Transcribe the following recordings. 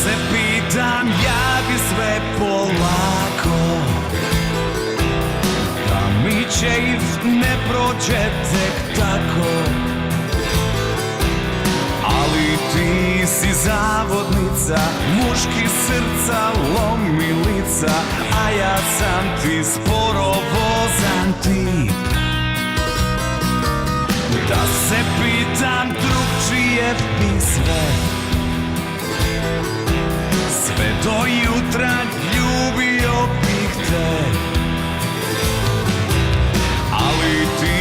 se pitam, ja bi sve polako, da mi čeif ne prođe tek tako. Ali ti si zavodnica, muški srca lomilica, a ja sam ti sporovozan tip. Da se pitam, drugčije bi sve do jutra ljubio bih te. Ali ti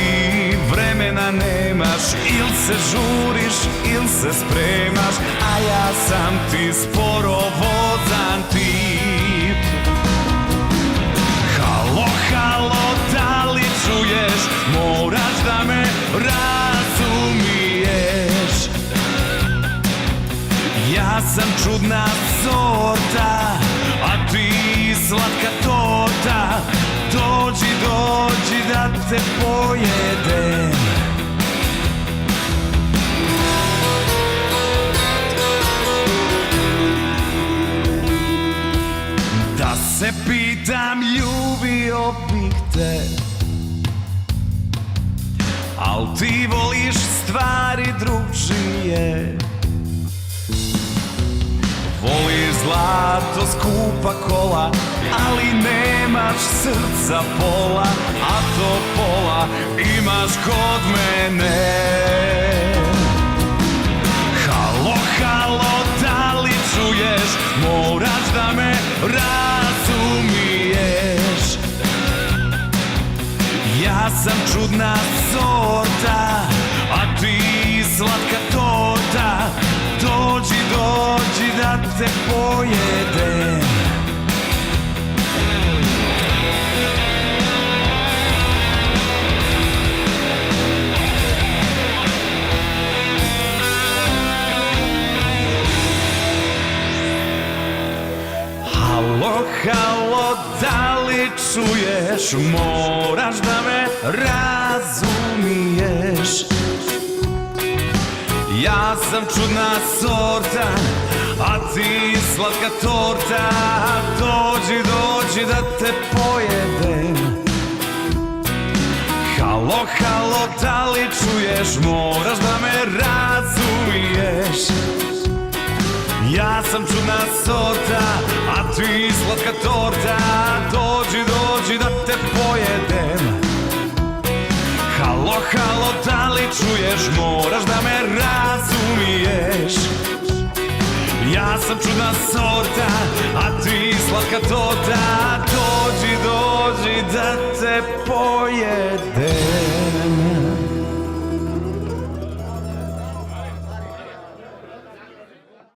vremena nemaš, il se žuriš, il se spremaš, a ja sam ti sporovozan tip. Halo, halo, da li čuješ, moraš da me razumiješ. Ja sam čudna sorta, a ti slatka torta. Dođi, dođi da te pojedem. Da se pitam, ljubio bih te, al ti voliš stvari drugčije. Voliš zlato, skupa kola, ali nemaš srca pola, a to pola imaš kod mene. Halo, halo, da li čuješ, moraš da me razumiješ. Ja sam čudna sorta, a ti slatka torta. Dođi, dođi da te pojedem. Halo, halo, da li čuješ, moraš da me razumiješ. Ja sam čudna sorta, a ti slatka torta. Dođi, dođi da te pojedem. Halo, halo, da li čuješ, moraš da me razumiješ. Ja sam čudna sorta, a ti slatka torta. Dođi, dođi da te pojedem. Halo, halo, da li čuješ, moraš da me razumiješ. Ja sam čudna sorta, a ti slatka torta. Dođi, dođi da te pojedem.